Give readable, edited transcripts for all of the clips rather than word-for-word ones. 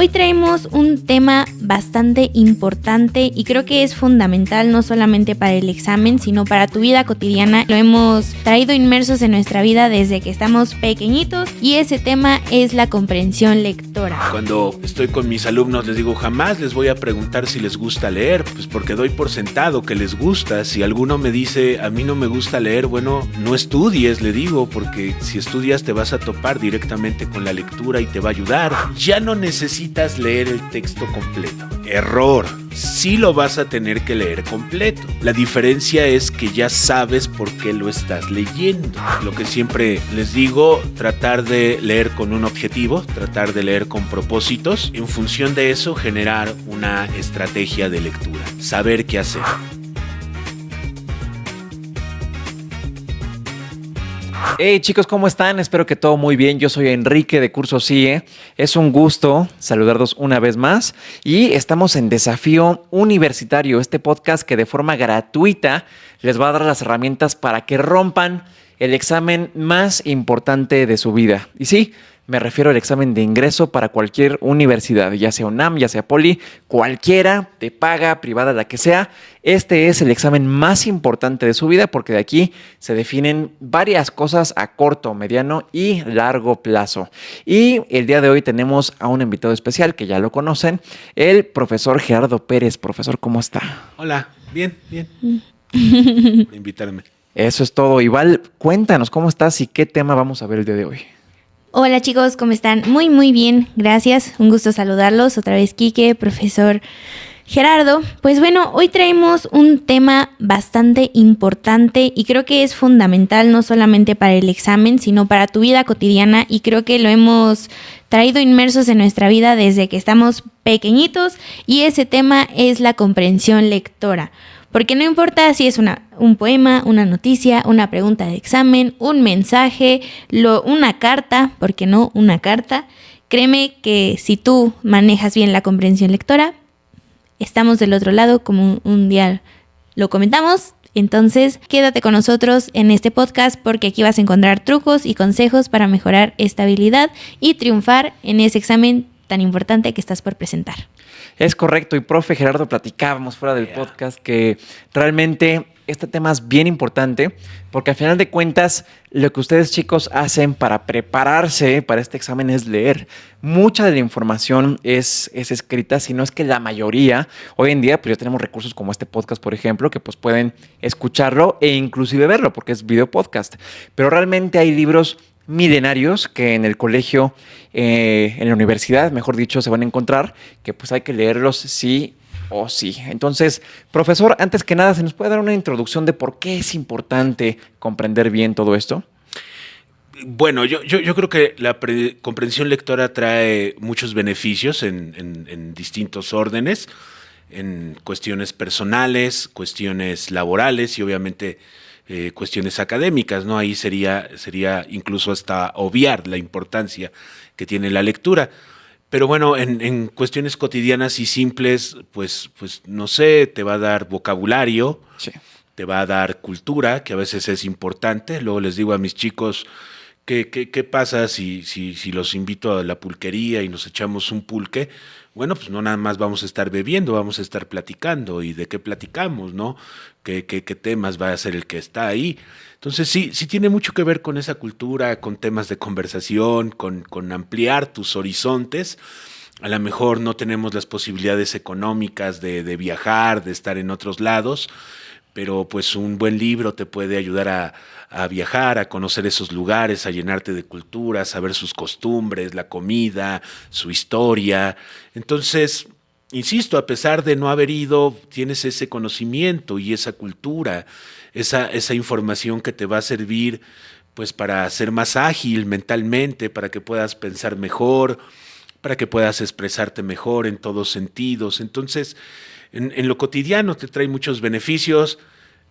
hoy traemos un tema bastante importante y creo que es fundamental no solamente para el examen, sino para tu vida cotidiana. Lo hemos traído inmersos en nuestra vida desde que estamos pequeñitos y ese tema es la comprensión lectora. Cuando estoy con mis alumnos les digo, jamás les voy a preguntar si les gusta leer, pues porque doy por sentado que les gusta. Si alguno me dice, a mí no me gusta leer, bueno, no estudies, le digo, porque si estudias te vas a topar directamente con la lectura y te va a ayudar. Ya no necesitas leer el texto completo. Error. Sí lo vas a tener que leer completo. La diferencia es que ya sabes por qué lo estás leyendo. Lo que siempre les digo, tratar de leer con un objetivo, tratar de leer con propósitos. En función de eso, generar una estrategia de lectura. Saber qué hacer. Hey chicos, ¿cómo están? Espero que todo muy bien. Yo soy Enrique de Curso CIE. Es un gusto saludarlos una vez más y estamos en Desafío Universitario, este podcast que de forma gratuita les va a dar las herramientas para que rompan el examen más importante de su vida. Y sí, me refiero al examen de ingreso para cualquier universidad, ya sea UNAM, ya sea Poli, cualquiera, de paga, privada, la que sea. Este es el examen más importante de su vida porque de aquí se definen varias cosas a corto, mediano y largo plazo. Y el día de hoy tenemos a un invitado especial que ya lo conocen, el profesor Gerardo Pérez. Profesor, ¿cómo está? Hola, bien. Por invitarme. Eso es todo. Iván, cuéntanos cómo estás y qué tema vamos a ver el día de hoy. Hola chicos, ¿cómo están? Muy bien, gracias. Un gusto saludarlos. Otra vez Quique, profesor Gerardo. Pues bueno, hoy traemos un tema bastante importante y creo que es fundamental no solamente para el examen, sino para tu vida cotidiana y creo que lo hemos traído inmersos en nuestra vida desde que estamos pequeñitos y ese tema es la comprensión lectora. Porque no importa si es un poema, una noticia, una pregunta de examen, un mensaje, una carta, ¿por qué no una carta? Créeme que si tú manejas bien la comprensión lectora, estamos del otro lado, como un día lo comentamos. Entonces, quédate con nosotros en este podcast porque aquí vas a encontrar trucos y consejos para mejorar esta habilidad y triunfar en ese examen tan importante que estás por presentar. Es correcto, y profe Gerardo, platicábamos fuera del podcast que realmente este tema es bien importante porque al final de cuentas lo que ustedes chicos hacen para prepararse para este examen es leer. Mucha de la información es escrita, si no es que la mayoría. Hoy en día pues ya tenemos recursos como este podcast, por ejemplo, que pues pueden escucharlo e inclusive verlo porque es video podcast. Pero realmente hay libros milenarios que en el colegio, en la universidad, mejor dicho, se van a encontrar, que pues hay que leerlos sí o sí. Entonces, profesor, antes que nada, ¿se nos puede dar una introducción de por qué es importante comprender bien todo esto? Bueno, yo creo que la comprensión lectora trae muchos beneficios en distintos órdenes, en cuestiones personales, cuestiones laborales y obviamente cuestiones académicas, ¿no? Ahí sería incluso hasta obviar la importancia que tiene la lectura. Pero bueno, en cuestiones cotidianas y simples, pues no sé, te va a dar vocabulario, sí, te va a dar cultura, que a veces es importante. Luego les digo a mis chicos, ¿qué pasa si los invito a la pulquería y nos echamos un pulque? Bueno, pues no nada más vamos a estar bebiendo, vamos a estar platicando. ¿Y de qué platicamos, no? ¿Qué temas va a ser el que está ahí? Entonces sí tiene mucho que ver con esa cultura, con temas de conversación, con ampliar tus horizontes. A lo mejor no tenemos las posibilidades económicas de viajar, de estar en otros lados, pero pues un buen libro te puede ayudar a viajar, a conocer esos lugares, a llenarte de cultura, a saber sus costumbres, la comida, su historia. Entonces, insisto, a pesar de no haber ido, tienes ese conocimiento y esa cultura, esa información que te va a servir pues para ser más ágil mentalmente, para que puedas pensar mejor, para que puedas expresarte mejor en todos sentidos. Entonces, en lo cotidiano te trae muchos beneficios.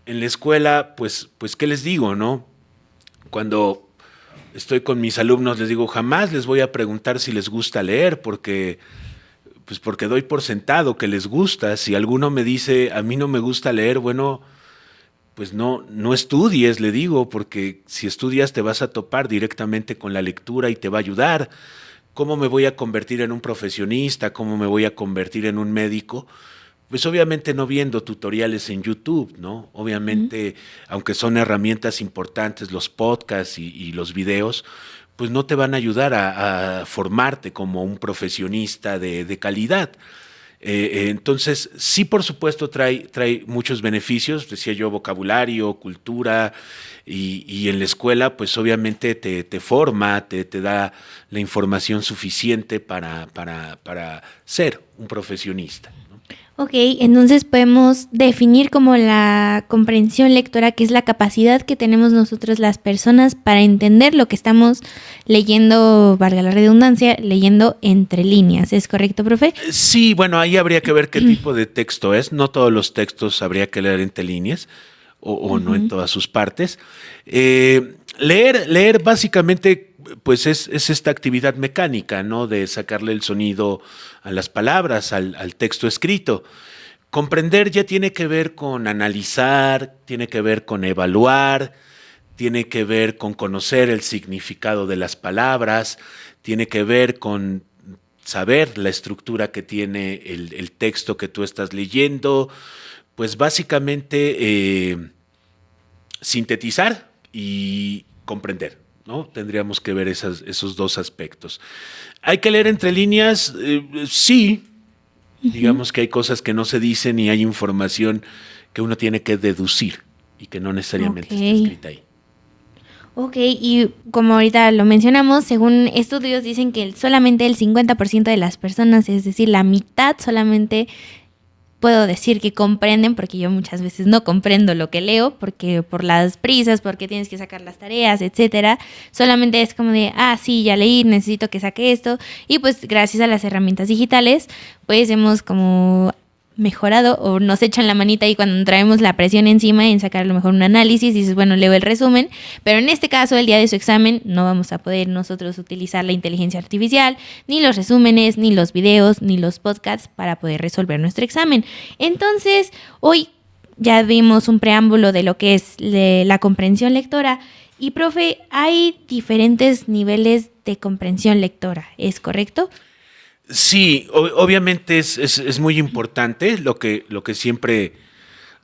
En la escuela, pues ¿qué les digo, no? Cuando estoy con mis alumnos les digo, jamás les voy a preguntar si les gusta leer, porque doy por sentado que les gusta. Si alguno me dice, a mí no me gusta leer, bueno, pues no estudies, le digo, porque si estudias te vas a topar directamente con la lectura y te va a ayudar. ¿cómo me voy a convertir en un profesionista? ¿Cómo me voy a convertir en un médico? Pues obviamente no viendo tutoriales en YouTube, ¿no? Obviamente, aunque son herramientas importantes, los podcasts y los videos, pues no te van a ayudar a formarte como un profesionista de calidad. Entonces, sí, por supuesto, trae muchos beneficios, decía yo, vocabulario, cultura, y en la escuela, pues obviamente te forma, te da la información suficiente para ser un profesionista, ¿no? Ok, entonces podemos definir como la comprensión lectora, que es la capacidad que tenemos nosotros las personas para entender lo que estamos leyendo, valga la redundancia, leyendo entre líneas. ¿Es correcto, profe? Sí, bueno, ahí habría que ver qué tipo de texto es. No todos los textos habría que leer entre líneas o no en todas sus partes. Leer básicamente pues es esta actividad mecánica, ¿no? De sacarle el sonido a las palabras, al texto escrito. Comprender ya tiene que ver con analizar, tiene que ver con evaluar, tiene que ver con conocer el significado de las palabras, tiene que ver con saber la estructura que tiene el texto que tú estás leyendo, pues básicamente sintetizar y comprender, ¿no? Tendríamos que ver esos dos aspectos. ¿Hay que leer entre líneas? Sí. Digamos que hay cosas que no se dicen y hay información que uno tiene que deducir y que no necesariamente está escrita ahí. Ok, y como ahorita lo mencionamos, según estudios dicen que solamente el 50% de las personas, es decir, la mitad solamente puedo decir que comprenden, porque yo muchas veces no comprendo lo que leo, porque por las prisas, porque tienes que sacar las tareas, etcétera. Solamente es como de, sí, ya leí, necesito que saque esto. Y pues gracias a las herramientas digitales, pues hemos como mejorado o nos echan la manita ahí cuando traemos la presión encima en sacar a lo mejor un análisis y dices, bueno, leo el resumen, pero en este caso, el día de su examen, no vamos a poder nosotros utilizar la inteligencia artificial, ni los resúmenes, ni los videos, ni los podcasts para poder resolver nuestro examen. Entonces, hoy ya vimos un preámbulo de lo que es la comprensión lectora. Y, profe, hay diferentes niveles de comprensión lectora, ¿es correcto? Sí, obviamente es muy importante lo que siempre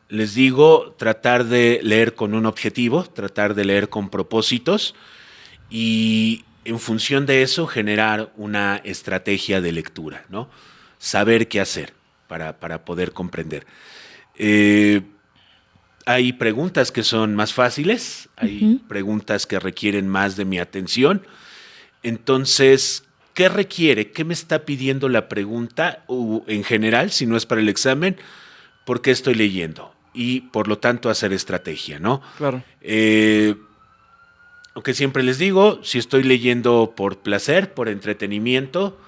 les digo, tratar de leer con un objetivo, tratar de leer con propósitos y en función de eso generar una estrategia de lectura, ¿no? Saber qué hacer para poder comprender. Hay preguntas que son más fáciles, hay preguntas que requieren más de mi atención. Entonces, ¿qué requiere? ¿Qué me está pidiendo la pregunta? O en general, si no es para el examen, ¿por qué estoy leyendo? Y por lo tanto hacer estrategia, ¿no? Claro. Lo que siempre les digo, si estoy leyendo por placer, por entretenimiento,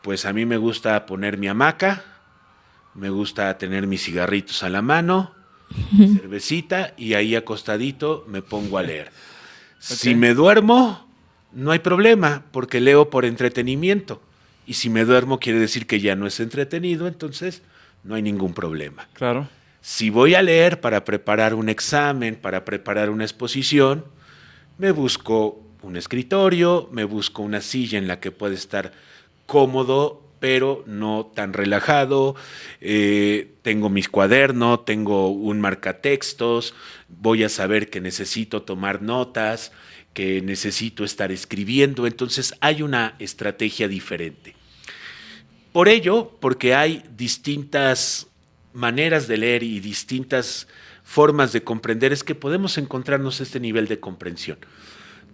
pues a mí me gusta poner mi hamaca, me gusta tener mis cigarritos a la mano, cervecita, y ahí acostadito me pongo a leer. Okay. Si me duermo, no hay problema, porque leo por entretenimiento. Y si me duermo quiere decir que ya no es entretenido, entonces no hay ningún problema. Claro. Si voy a leer para preparar un examen, para preparar una exposición, me busco un escritorio, me busco una silla en la que pueda estar cómodo, pero no tan relajado. Tengo mis cuadernos, tengo un marcatextos, voy a saber que necesito tomar notas, que necesito estar escribiendo, entonces hay una estrategia diferente. Por ello, porque hay distintas maneras de leer y distintas formas de comprender, es que podemos encontrarnos este nivel de comprensión.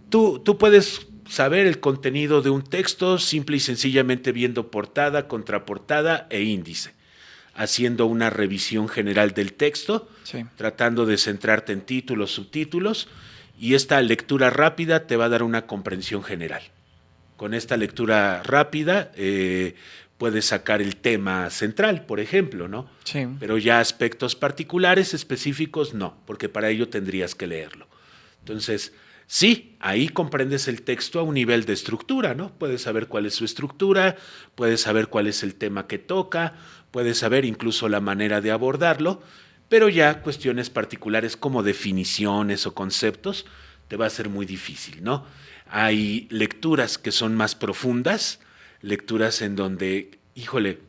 Tú puedes saber el contenido de un texto simple y sencillamente viendo portada, contraportada e índice, haciendo una revisión general del texto, sí, tratando de centrarte en títulos, subtítulos, y esta lectura rápida te va a dar una comprensión general. Con esta lectura rápida puedes sacar el tema central, por ejemplo, ¿no? Sí. Pero ya aspectos particulares, específicos, no, porque para ello tendrías que leerlo. Entonces, sí, ahí comprendes el texto a un nivel de estructura, ¿no? Puedes saber cuál es su estructura, puedes saber cuál es el tema que toca, puedes saber incluso la manera de abordarlo, pero ya cuestiones particulares como definiciones o conceptos te va a ser muy difícil, ¿no? Hay lecturas que son más profundas, lecturas en donde, híjole,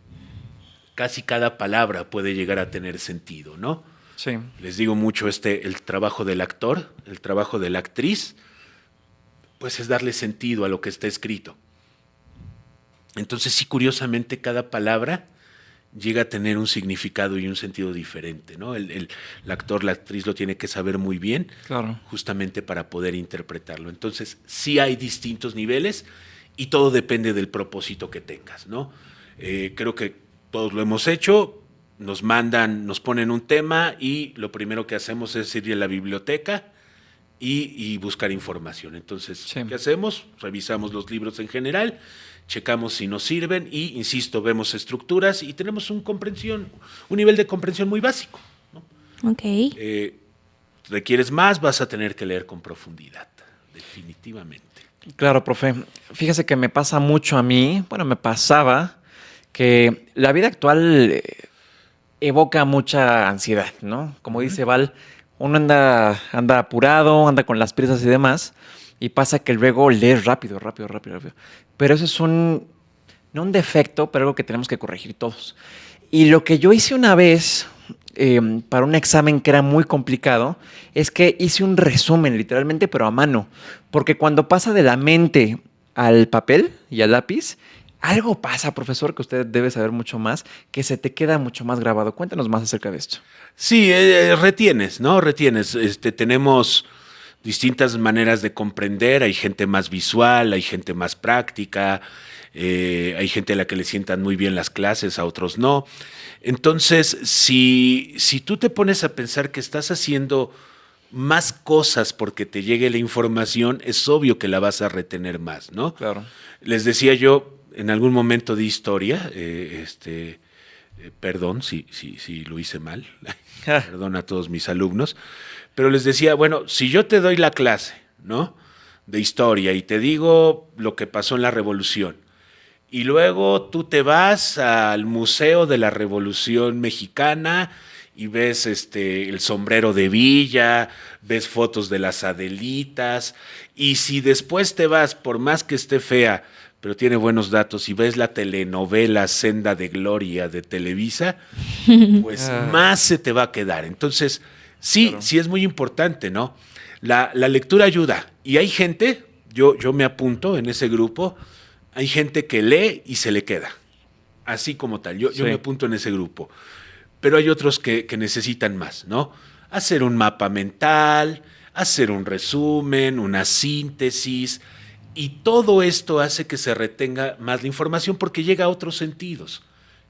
casi cada palabra puede llegar a tener sentido, ¿no? Sí. Les digo mucho el trabajo del actor, el trabajo de la actriz, pues es darle sentido a lo que está escrito. Entonces, sí, curiosamente, cada palabra llega a tener un significado y un sentido diferente, ¿no? El actor, la actriz lo tiene que saber muy bien, Claro. justamente para poder interpretarlo. Entonces, sí hay distintos niveles y todo depende del propósito que tengas, ¿no? Creo que todos lo hemos hecho, nos ponen un tema y lo primero que hacemos es ir a la biblioteca y buscar información. Entonces, Sí. ¿qué hacemos? Revisamos los libros en general, checamos si nos sirven y, insisto, vemos estructuras y tenemos un nivel de comprensión muy básico, ¿no? Ok. Requieres más, vas a tener que leer con profundidad, definitivamente. Claro, profe. Fíjese que me pasa mucho a mí, bueno, me pasaba que la vida actual evoca mucha ansiedad, ¿no? Como dice Val, uno anda apurado, anda con las prisas y demás, y pasa que luego lees rápido. Pero eso es no un defecto, pero algo que tenemos que corregir todos. Y lo que yo hice una vez para un examen que era muy complicado es que hice un resumen, literalmente, pero a mano. Porque cuando pasa de la mente al papel y al lápiz, algo pasa, profesor, que usted debe saber mucho más, que se te queda mucho más grabado. Cuéntanos más acerca de esto. Sí, retienes, ¿no? Retienes. Tenemos distintas maneras de comprender. Hay gente más visual, hay gente más práctica, hay gente a la que le sientan muy bien las clases, a otros no. Entonces, si tú te pones a pensar que estás haciendo más cosas porque te llegue la información, es obvio que la vas a retener más, ¿no? Claro. Les decía yo, en algún momento de historia, perdón si lo hice mal, perdón a todos mis alumnos, pero les decía, bueno, si yo te doy la clase, ¿no?, de historia y te digo lo que pasó en la Revolución, y luego tú te vas al Museo de la Revolución Mexicana y ves el sombrero de Villa, ves fotos de las Adelitas, y si después te vas, por más que esté fea, pero tiene buenos datos, y ves la telenovela Senda de Gloria de Televisa, pues más se te va a quedar. Entonces, sí, Claro. sí es muy importante, ¿no? La lectura ayuda. Y hay gente, yo me apunto en ese grupo, hay gente que lee y se le queda, así como tal. Yo Sí. me apunto en ese grupo. Pero hay otros que necesitan más, ¿no? Hacer un mapa mental, hacer un resumen, una síntesis, y todo esto hace que se retenga más la información porque llega a otros sentidos.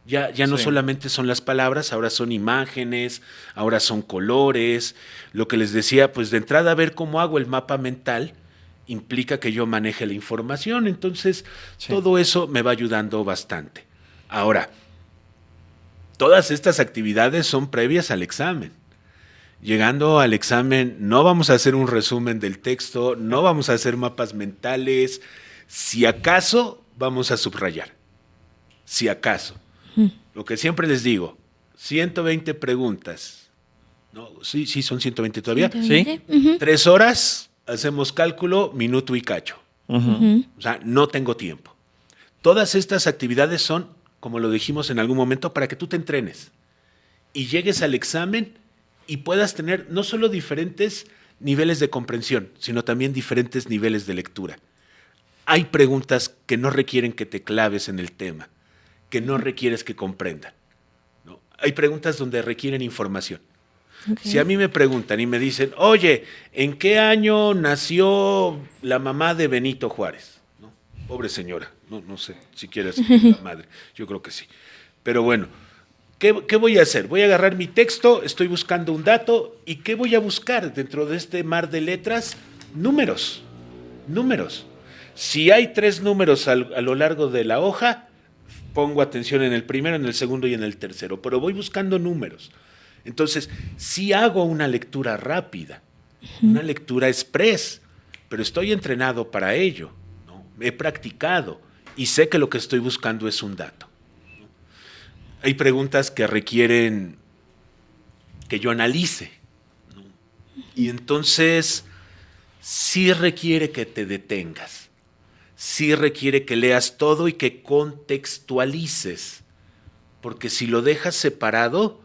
Ya no Sí. solamente son las palabras, ahora son imágenes, ahora son colores. Lo que les decía, pues de entrada, ver cómo hago el mapa mental implica que yo maneje la información. Entonces, Sí. todo eso me va ayudando bastante. Ahora, todas estas actividades son previas al examen. Llegando al examen, no vamos a hacer un resumen del texto, no vamos a hacer mapas mentales. Si acaso, vamos a subrayar. Si acaso. Lo que siempre les digo, 120 preguntas. ¿No? Sí, son 120 todavía. 120. Ujú. 3 horas, hacemos cálculo, minuto y cacho. Ujú. Ujú. O sea, no tengo tiempo. Todas estas actividades son, como lo dijimos en algún momento, para que tú te entrenes y llegues al examen y puedas tener no solo diferentes niveles de comprensión, sino también diferentes niveles de lectura. Hay preguntas que no requieren que te claves en el tema, que no requieres que comprendan, ¿no? Hay preguntas donde requieren información. Ok. Si a mí me preguntan y me dicen, oye, ¿en qué año nació la mamá de Benito Juárez? ¿No? Pobre señora, no sé si quieres la madre, yo creo que sí. Pero bueno, ¿qué voy a hacer? Voy a agarrar mi texto, estoy buscando un dato, ¿y qué voy a buscar dentro de este mar de letras? Números. Si hay 3 números a lo largo de la hoja, pongo atención en el primero, en el segundo y en el tercero, pero voy buscando números. Entonces, sí hago una lectura rápida, una lectura express, pero estoy entrenado para ello, ¿no? He practicado y sé que lo que estoy buscando es un dato, ¿no? Hay preguntas que requieren que yo analice, ¿no? Y entonces sí requiere que te detengas, sí requiere que leas todo y que contextualices, porque si lo dejas separado,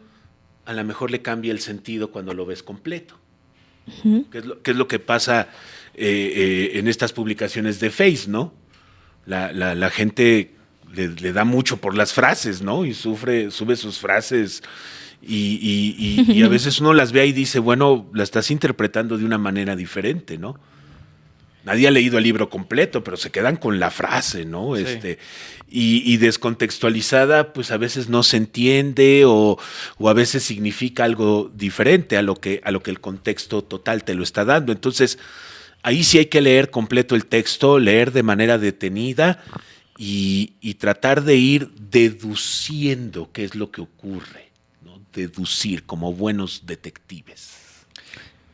a lo mejor le cambia el sentido cuando lo ves completo. Ujú. ¿Qué es lo que pasa en estas publicaciones de Face, ¿no? La gente le da mucho por las frases, ¿no? Y sube sus frases y a veces uno las ve y dice, bueno, la estás interpretando de una manera diferente, ¿no? Nadie ha leído el libro completo, pero se quedan con la frase, ¿no? Sí. Y descontextualizada, pues a veces no se entiende o a veces significa algo diferente a lo que el contexto total te lo está dando. Entonces, ahí sí hay que leer completo el texto, leer de manera detenida y tratar de ir deduciendo qué es lo que ocurre, ¿no? Deducir como buenos detectives.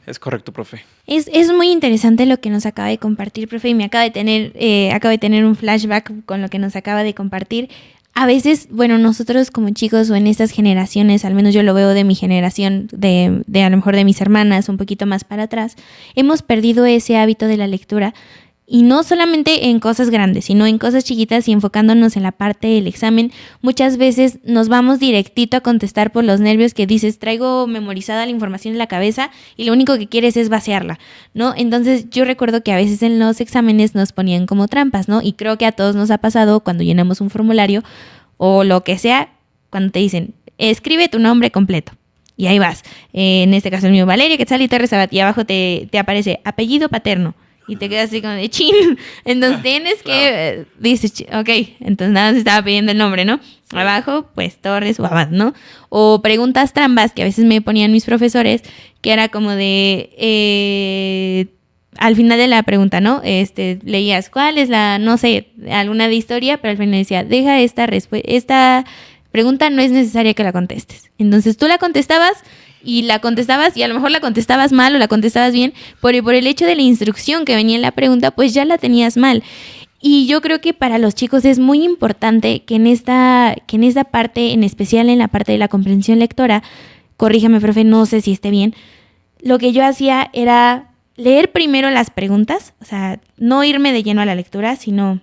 Es correcto, profe. Es muy interesante lo que nos acaba de compartir, profe, y me acabo de tener un flashback con lo que nos acaba de compartir. A veces, bueno, nosotros como chicos o en estas generaciones, al menos yo lo veo de mi generación, de a lo mejor de mis hermanas, un poquito más para atrás, hemos perdido ese hábito de la lectura. Y no solamente en cosas grandes, sino en cosas chiquitas y enfocándonos en la parte del examen. Muchas veces nos vamos directito a contestar por los nervios que dices, traigo memorizada la información en la cabeza y lo único que quieres es vaciarla, ¿no? Entonces yo recuerdo que a veces en los exámenes nos ponían como trampas, ¿no? Y creo que a todos nos ha pasado cuando llenamos un formulario o lo que sea, cuando te dicen, escribe tu nombre completo. Y ahí vas. En este caso el mío, Valeria Quetzal Torres Sabat. Y abajo te aparece apellido paterno. Y te quedas así como de chin. Entonces tienes que, dices, ok, entonces nada, se estaba pidiendo el nombre, ¿no? Sí. Abajo, pues Torres o Abad, ¿no? O preguntas trampas que a veces me ponían mis profesores, que era como de, al final de la pregunta, ¿no? Leías, ¿cuál es la, no sé, alguna de historia? Pero al final decía, deja esta pregunta no es necesaria que la contestes. Entonces tú la contestabas y a lo mejor la contestabas mal o la contestabas bien, por el hecho de la instrucción que venía en la pregunta, pues ya la tenías mal. Y yo creo que para los chicos es muy importante que en esta parte, en especial en la parte de la comprensión lectora, corríjame, profe, no sé si esté bien, lo que yo hacía era leer primero las preguntas, o sea, no irme de lleno a la lectura, sino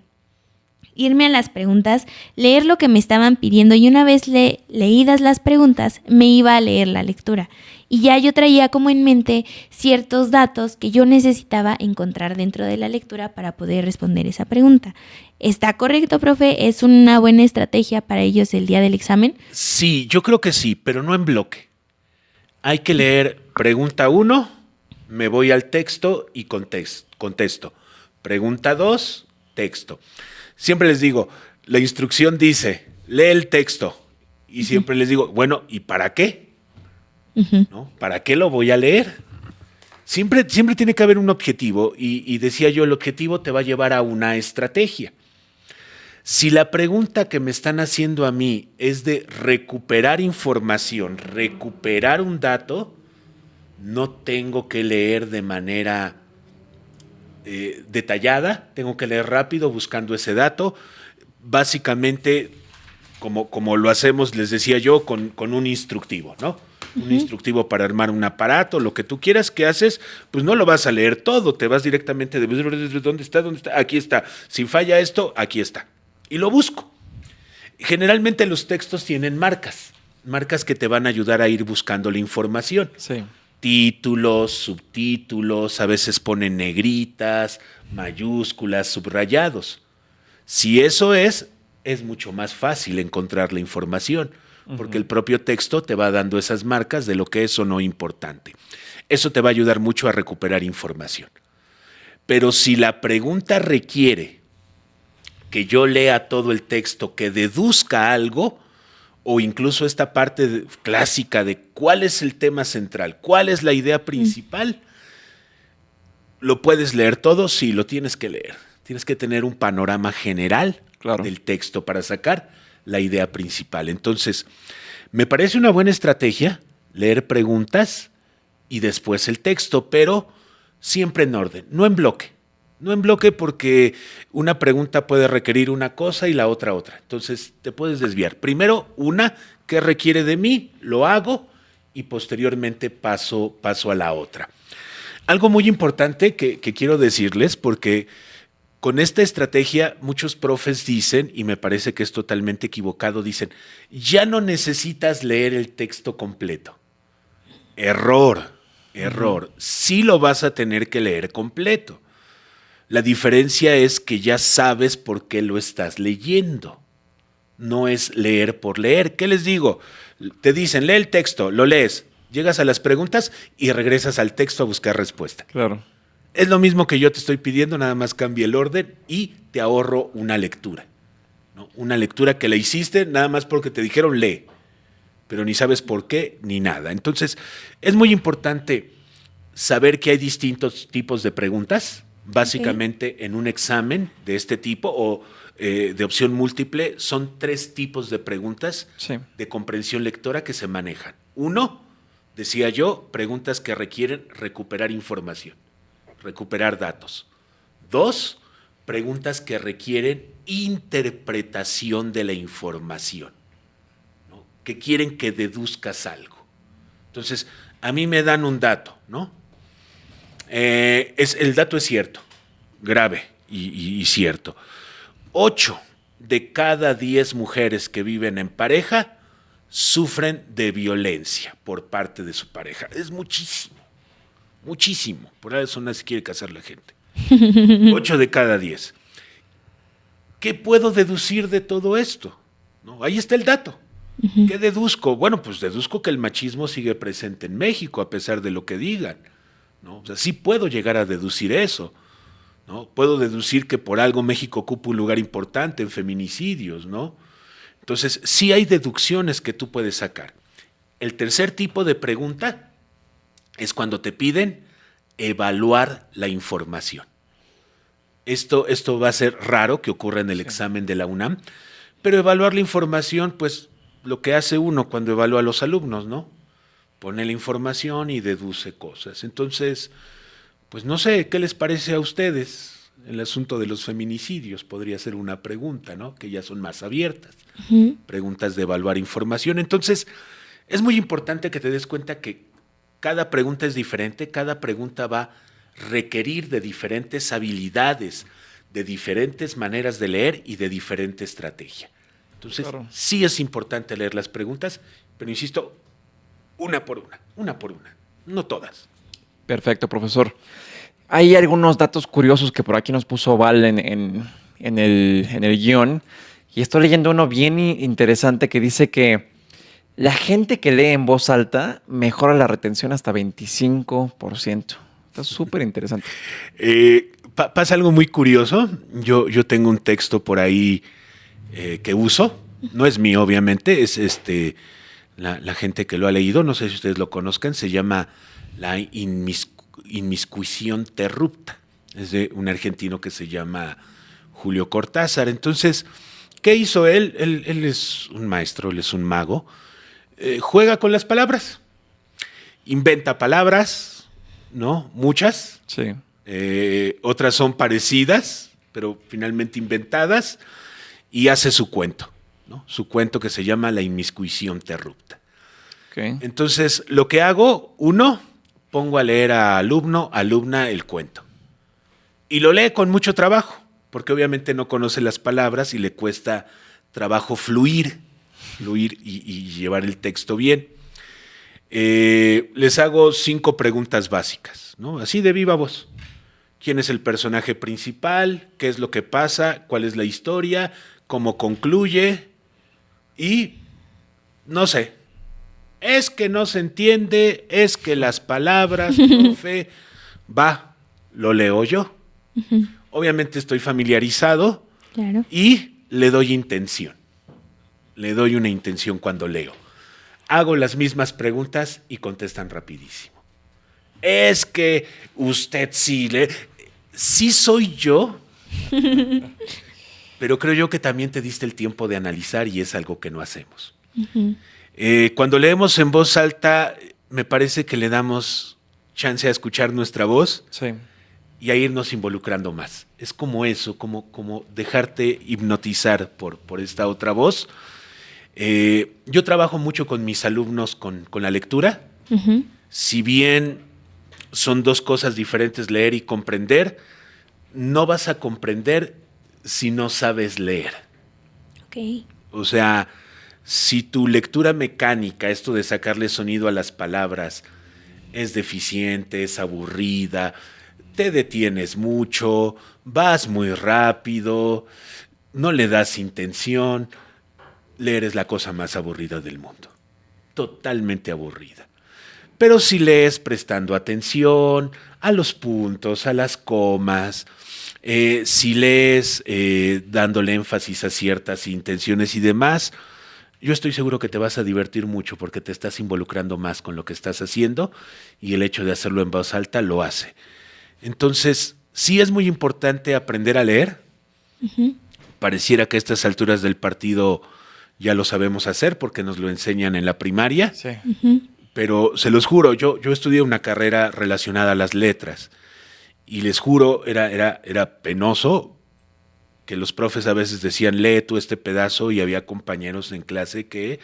irme a las preguntas, leer lo que me estaban pidiendo y una vez leídas las preguntas, me iba a leer la lectura. Y ya yo traía como en mente ciertos datos que yo necesitaba encontrar dentro de la lectura para poder responder esa pregunta. ¿Está correcto, profe? ¿Es una buena estrategia para ellos el día del examen? Sí, yo creo que sí, pero no en bloque. Hay que leer pregunta 1, me voy al texto y contesto. Pregunta 2, texto. Siempre les digo, la instrucción dice, lee el texto. Y siempre les digo, bueno, ¿y para qué? ¿No? ¿Para qué lo voy a leer? Siempre tiene que haber un objetivo. Y decía yo, el objetivo te va a llevar a una estrategia. Si la pregunta que me están haciendo a mí es de recuperar información, recuperar un dato, no tengo que leer de manera detallada, tengo que leer rápido buscando ese dato, básicamente como lo hacemos, les decía yo, con un instructivo, ¿no? Un instructivo para armar un aparato, lo que tú quieras, ¿qué haces? Pues no lo vas a leer todo, te vas directamente de ¿dónde está? Aquí está. Si falla esto, aquí está. Y lo busco. Generalmente los textos tienen marcas que te van a ayudar a ir buscando la información. Sí. Títulos, subtítulos, a veces ponen negritas, mayúsculas, subrayados. Si eso es mucho más fácil encontrar la información, porque el propio texto te va dando esas marcas de lo que es o no importante. Eso te va a ayudar mucho a recuperar información. Pero si la pregunta requiere que yo lea todo el texto, que deduzca algo, o incluso esta parte clásica de cuál es el tema central, cuál es la idea principal, ¿lo puedes leer todo? Sí, lo tienes que leer. Tienes que tener un panorama general del texto para sacar la idea principal. Entonces, me parece una buena estrategia leer preguntas y después el texto, pero siempre en orden, no en bloque. No en bloque porque una pregunta puede requerir una cosa y la otra. Entonces te puedes desviar. Primero una, ¿qué requiere de mí? Lo hago y posteriormente paso a la otra. Algo muy importante que quiero decirles, porque con esta estrategia muchos profes dicen, y me parece que es totalmente equivocado, dicen, ya no necesitas leer el texto completo. Error. Sí lo vas a tener que leer completo. La diferencia es que ya sabes por qué lo estás leyendo. No es leer por leer. ¿Qué les digo? Te dicen, lee el texto, lo lees, llegas a las preguntas y regresas al texto a buscar respuesta. Claro. Es lo mismo que yo te estoy pidiendo, nada más cambia el orden y te ahorro una lectura, ¿no? Una lectura que la hiciste nada más porque te dijeron lee, pero ni sabes por qué ni nada. Entonces, es muy importante saber que hay distintos tipos de preguntas. Básicamente, en un examen de este tipo o de opción múltiple, son 3 tipos de preguntas de comprensión lectora que se manejan. 1, decía yo, preguntas que requieren recuperar información, recuperar datos. 2, preguntas que requieren interpretación de la información, ¿no? Que quieren que deduzcas algo. Entonces, a mí me dan un dato, ¿no? El dato es cierto, grave y cierto. 8 de cada 10 mujeres que viven en pareja sufren de violencia por parte de su pareja. Es muchísimo, muchísimo. Por eso no se quiere casar la gente. 8 de cada 10. ¿Qué puedo deducir de todo esto? ¿No? Ahí está el dato. ¿Qué deduzco? Bueno, pues deduzco que el machismo sigue presente en México a pesar de lo que digan, ¿no? O sea, sí puedo llegar a deducir eso, ¿no? Puedo deducir que por algo México ocupa un lugar importante en feminicidios, ¿no? Entonces, sí hay deducciones que tú puedes sacar. El tercer tipo de pregunta es cuando te piden evaluar la información. Esto va a ser raro que ocurra en el examen de la UNAM, pero evaluar la información, pues lo que hace uno cuando evalúa a los alumnos, ¿no? Pone la información y deduce cosas. Entonces, pues no sé, ¿qué les parece a ustedes? El asunto de los feminicidios podría ser una pregunta, ¿no? Que ya son más abiertas. Preguntas de evaluar información. Entonces, es muy importante que te des cuenta que cada pregunta es diferente, cada pregunta va a requerir de diferentes habilidades, de diferentes maneras de leer y de diferente estrategia. Entonces, claro, sí es importante leer las preguntas, pero insisto, una por una, no todas. Perfecto, profesor. Hay algunos datos curiosos que por aquí nos puso Val en el guión, y estoy leyendo uno bien interesante que dice que la gente que lee en voz alta mejora la retención hasta 25%. Está súper interesante. Pasa algo muy curioso. Yo tengo un texto por ahí que uso. No es mío, obviamente. Es la gente que lo ha leído. No sé si ustedes lo conozcan. Se llama La inmiscuición terrupta. Es de un argentino que se llama Julio Cortázar. Entonces, ¿qué hizo él? Él es un maestro, él es un mago. Juega con las palabras. Inventa palabras, ¿no? Muchas. Sí. Otras son parecidas, pero finalmente inventadas, y hace su cuento, ¿no? Su cuento que se llama La inmiscuición terrupta. Okay. Entonces, lo que hago, 1, pongo a leer a alumno, alumna el cuento. Y lo lee con mucho trabajo, porque obviamente no conoce las palabras y le cuesta trabajo fluir y llevar el texto bien. Les hago 5 preguntas básicas, ¿no? Así de viva voz. ¿Quién es el personaje principal? ¿Qué es lo que pasa? ¿Cuál es la historia? ¿Cómo concluye? Y, no sé, es que no se entiende, es que las palabras, profe, lo leo yo. Obviamente estoy familiarizado, claro, y le doy intención. Le doy una intención cuando leo. Hago las mismas preguntas y contestan rapidísimo. Es que usted sí soy yo, pero creo yo que también te diste el tiempo de analizar y es algo que no hacemos. Cuando leemos en voz alta, me parece que le damos chance a escuchar nuestra voz, sí, y a irnos involucrando más. Es como eso, como dejarte hipnotizar por esta otra voz. Yo trabajo mucho con mis alumnos con la lectura. Si bien son dos cosas diferentes, leer y comprender. No vas a comprender si no sabes leer. Ok. O sea, si tu lectura mecánica, esto de sacarle sonido a las palabras, es deficiente, es aburrida, te detienes mucho, vas muy rápido, no le das intención, leer es la cosa más aburrida del mundo. Totalmente aburrida. Pero si lees prestando atención a los puntos, a las comas, si lees dándole énfasis a ciertas intenciones y demás, yo estoy seguro que te vas a divertir mucho porque te estás involucrando más con lo que estás haciendo y el hecho de hacerlo en voz alta lo hace. Entonces, sí es muy importante aprender a leer. Pareciera que a estas alturas del partido ya lo sabemos hacer porque nos lo enseñan en la primaria. Sí. Pero se los juro, yo estudié una carrera relacionada a las letras y les juro, era penoso que los profes a veces decían, lee tú este pedazo, y había compañeros en clase que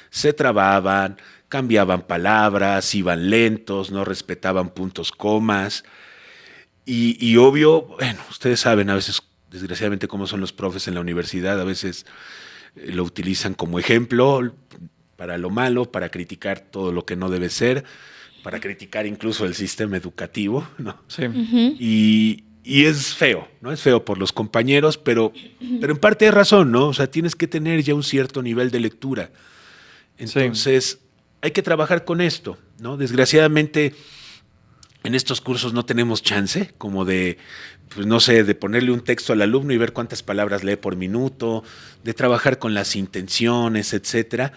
se trababan, cambiaban palabras, iban lentos, no respetaban puntos, comas. Y obvio, bueno, ustedes saben a veces, desgraciadamente, cómo son los profes en la universidad, a veces lo utilizan como ejemplo para lo malo, para criticar todo lo que no debe ser, para criticar incluso el sistema educativo, ¿no? Sí. Y es feo, ¿no? Es feo por los compañeros, pero en parte hay razón, ¿no? O sea, tienes que tener ya un cierto nivel de lectura. Entonces, hay que trabajar con esto, ¿no? Desgraciadamente, en estos cursos no tenemos chance, como de, pues no sé, de ponerle un texto al alumno y ver cuántas palabras lee por minuto, de trabajar con las intenciones, etcétera.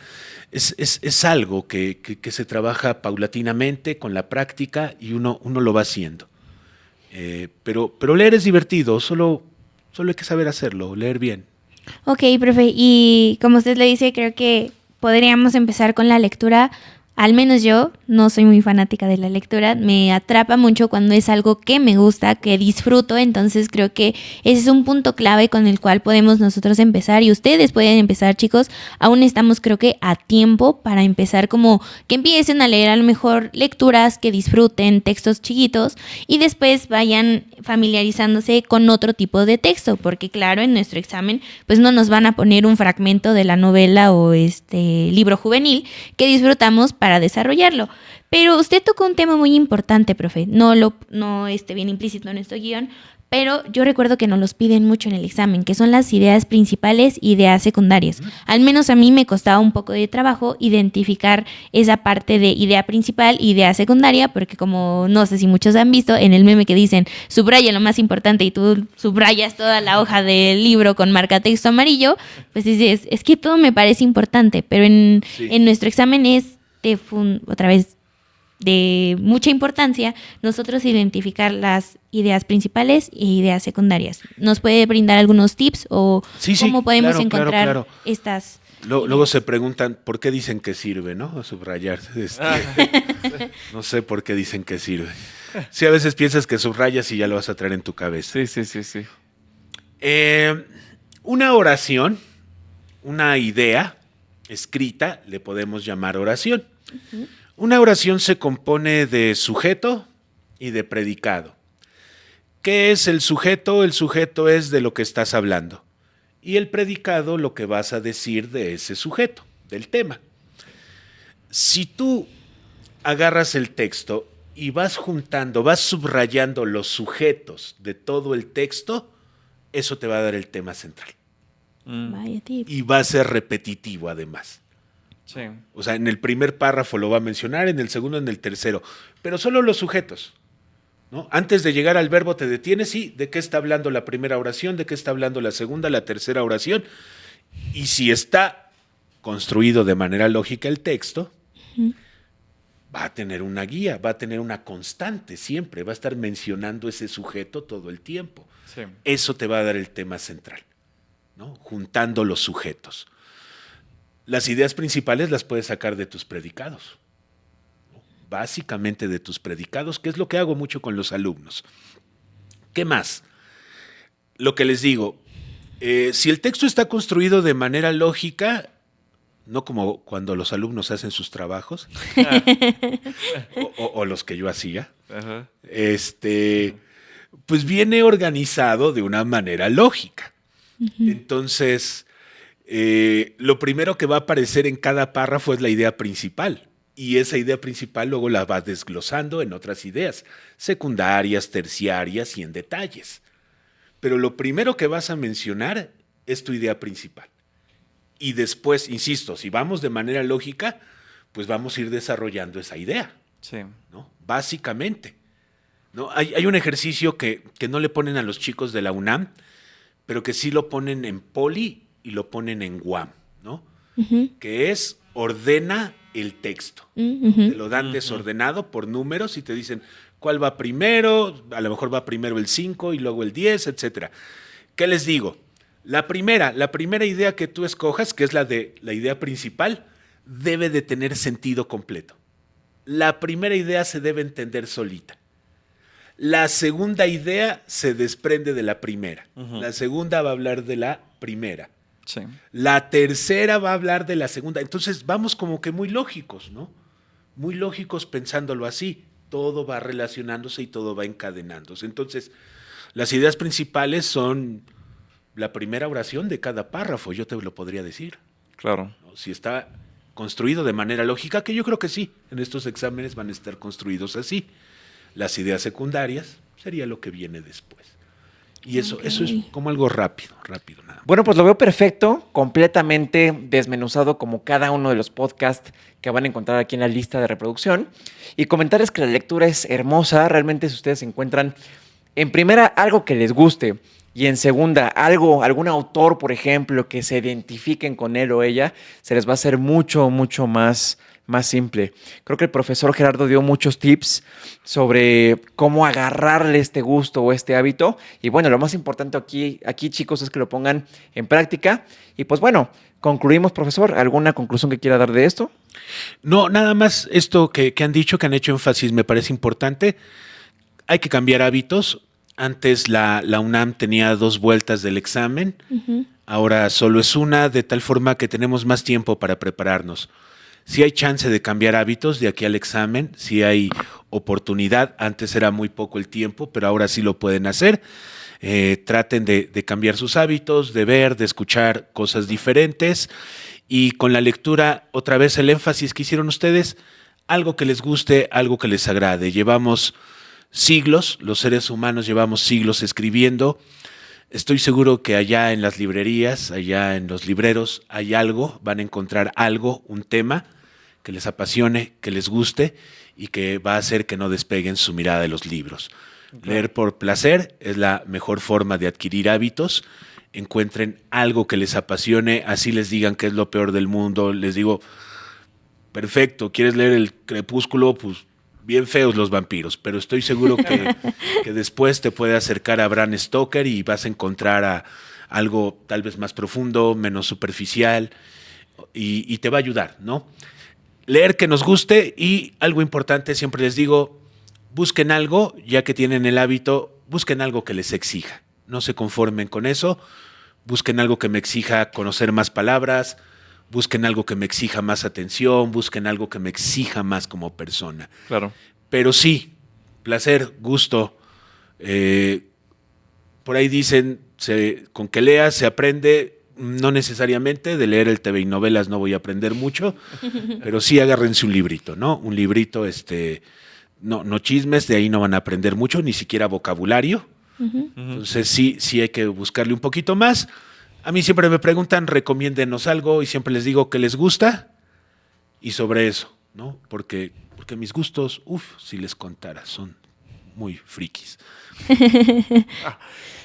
Es algo que se trabaja paulatinamente con la práctica y uno lo va haciendo. Pero leer es divertido, solo hay que saber hacerlo, leer bien. Ok, profe, y como usted le dice, creo que podríamos empezar con la lectura. Al menos yo no soy muy fanática de la lectura, me atrapa mucho cuando es algo que me gusta, que disfruto, entonces creo que ese es un punto clave con el cual podemos nosotros empezar y ustedes pueden empezar, chicos. Aún estamos, creo que a tiempo para empezar, como que empiecen a leer a lo mejor lecturas que disfruten, textos chiquitos, y después vayan familiarizándose con otro tipo de texto, porque claro, en nuestro examen pues no nos van a poner un fragmento de la novela o libro juvenil que disfrutamos para desarrollarlo. Pero usted tocó un tema muy importante, profe. No viene implícito en nuestro guión, pero yo recuerdo que nos los piden mucho en el examen, que son las ideas principales y ideas secundarias. Al menos a mí me costaba un poco de trabajo identificar esa parte de idea principal y idea secundaria, porque como no sé si muchos han visto en el meme que dicen subraya lo más importante y tú subrayas toda la hoja del libro con marcatexto amarillo, pues dices, es que todo me parece importante, pero en nuestro examen es otra vez de mucha importancia nosotros identificar las ideas principales e ideas secundarias. ¿Nos puede brindar algunos tips o cómo podemos encontrar estas? Luego se preguntan por qué dicen que sirve, ¿no? Subrayar. No sé por qué dicen que sirve. Sí, a veces piensas que subrayas y ya lo vas a traer en tu cabeza. Sí. Una oración, una idea escrita, le podemos llamar oración. Uh-huh. Una oración se compone de sujeto y de predicado. ¿Qué es el sujeto? El sujeto es de lo que estás hablando. Y el predicado, lo que vas a decir de ese sujeto, del tema. Si tú agarras el texto y vas juntando, vas subrayando los sujetos de todo el texto, eso te va a dar el tema central. Y va a ser repetitivo además. Sí. O sea, en el primer párrafo lo va a mencionar, en el segundo, en el tercero, pero solo los sujetos, ¿no? Antes de llegar al verbo te detienes y ¿de qué está hablando la primera oración? ¿De qué está hablando la segunda, la tercera oración? Y si está construido de manera lógica el texto, va a tener una guía, va a tener una constante siempre, va a estar mencionando ese sujeto todo el tiempo. Sí. Eso te va a dar el tema central, ¿no? Juntando los sujetos. Las ideas principales las puedes sacar de tus predicados, ¿no? Básicamente de tus predicados, que es lo que hago mucho con los alumnos. ¿Qué más? Lo que les digo, si el texto está construido de manera lógica, no como cuando los alumnos hacen sus trabajos, o los que yo hacía, Ajá. Pues viene organizado de una manera lógica. Entonces, lo primero que va a aparecer en cada párrafo es la idea principal. Y esa idea principal luego la vas desglosando en otras ideas, secundarias, terciarias y en detalles. Pero lo primero que vas a mencionar es tu idea principal. Y después, insisto, si vamos de manera lógica, pues vamos a ir desarrollando esa idea. Sí. ¿No? Básicamente. ¿No? Hay un ejercicio que no le ponen a los chicos de la UNAM, pero que sí lo ponen en Poli y lo ponen en UAM, ¿no? Que es ordena el texto. Te lo dan desordenado por números y te dicen cuál va primero, a lo mejor va primero el 5 y luego el 10, etcétera. ¿Qué les digo? La primera idea que tú escojas, que es la idea principal, debe de tener sentido completo. La primera idea se debe entender solita. La segunda idea se desprende de la primera. La segunda va a hablar de la primera. Sí. La tercera va a hablar de la segunda. Entonces vamos como que muy lógicos, ¿no? Muy lógicos pensándolo así. Todo va relacionándose y todo va encadenándose. Entonces, las ideas principales son la primera oración de cada párrafo, yo te lo podría decir. Claro. ¿No? Si está construido de manera lógica, que yo creo que sí, en estos exámenes van a estar construidos así. Las ideas secundarias sería lo que viene después. Y eso es como algo rápido nada. Bueno, pues lo veo perfecto, completamente desmenuzado como cada uno de los podcasts que van a encontrar aquí en la lista de reproducción. Y comentarles que la lectura es hermosa. Realmente si ustedes encuentran, en primera, algo que les guste, y en segunda, algún autor, por ejemplo, que se identifiquen con él o ella, se les va a hacer mucho, mucho más simple. Creo que el profesor Gerardo dio muchos tips sobre cómo agarrarle este gusto o este hábito. Y bueno, lo más importante aquí, chicos, es que lo pongan en práctica. Y pues bueno, concluimos, profesor. ¿Alguna conclusión que quiera dar de esto? No, nada más esto que han dicho, que han hecho énfasis, me parece importante. Hay que cambiar hábitos. Antes la UNAM tenía 2 vueltas del examen. Ahora solo es una, de tal forma que tenemos más tiempo para prepararnos. Si hay chance de cambiar hábitos de aquí al examen, si hay oportunidad. Antes era muy poco el tiempo, pero ahora sí lo pueden hacer. Traten de cambiar sus hábitos, de ver, de escuchar cosas diferentes. Y con la lectura, otra vez el énfasis que hicieron ustedes, algo que les guste, algo que les agrade. Llevamos siglos, los seres humanos llevamos siglos escribiendo. Estoy seguro que allá en las librerías, allá en los libreros, hay algo, van a encontrar algo, un tema que les apasione, que les guste y que va a hacer que no despeguen su mirada de los libros. Okay. Leer por placer es la mejor forma de adquirir hábitos. Encuentren algo que les apasione, así les digan que es lo peor del mundo. Les digo, perfecto, ¿quieres leer El Crepúsculo? Pues bien feos los vampiros, pero estoy seguro que después te puede acercar a Bram Stoker y vas a encontrar a algo tal vez más profundo, menos superficial y te va a ayudar, ¿no? Leer que nos guste y algo importante, siempre les digo, busquen algo, ya que tienen el hábito, busquen algo que les exija. No se conformen con eso, busquen algo que me exija conocer más palabras, busquen algo que me exija más atención, busquen algo que me exija más como persona. Claro. Pero sí, placer, gusto. Por ahí dicen, con que leas se aprende. No necesariamente, de leer el TV y novelas no voy a aprender mucho, pero sí agárrense un librito, ¿no? Un librito, no chismes, de ahí no van a aprender mucho, ni siquiera vocabulario. Entonces sí hay que buscarle un poquito más. A mí siempre me preguntan, recomiéndenos algo, y siempre les digo que les gusta, y sobre eso, ¿no? Porque mis gustos, si les contara, son muy frikis.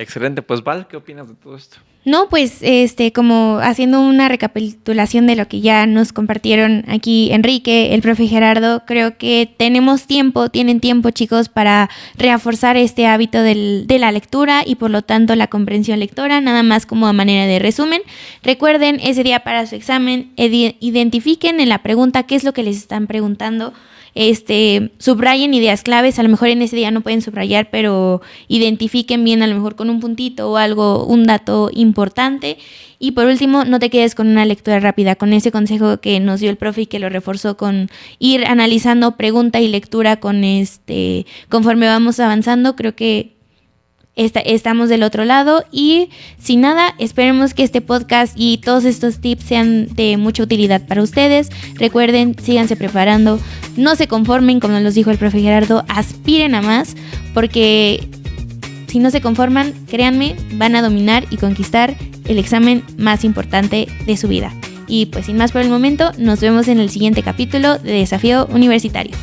Excelente, pues Val, ¿qué opinas de todo esto? No, pues como haciendo una recapitulación de lo que ya nos compartieron aquí Enrique, el profe Gerardo, creo que tienen tiempo, chicos, para reforzar este hábito de la lectura y por lo tanto la comprensión lectora, nada más como a manera de resumen. Recuerden, ese día para su examen, identifiquen en la pregunta qué es lo que les están preguntando. subrayen ideas claves. A lo mejor en ese día no pueden subrayar, pero identifiquen bien a lo mejor con un puntito o algo, un dato importante. Y por último, no te quedes con una lectura rápida, con ese consejo que nos dio el profe y que lo reforzó con ir analizando pregunta y lectura conforme vamos avanzando. Creo que estamos del otro lado y sin nada, esperemos que este podcast y todos estos tips sean de mucha utilidad para ustedes. Recuerden, síganse preparando, no se conformen, como nos dijo el profe Gerardo, aspiren a más, porque si no se conforman, créanme, van a dominar y conquistar el examen más importante de su vida. Y pues sin más por el momento, nos vemos en el siguiente capítulo de Desafío Universitario.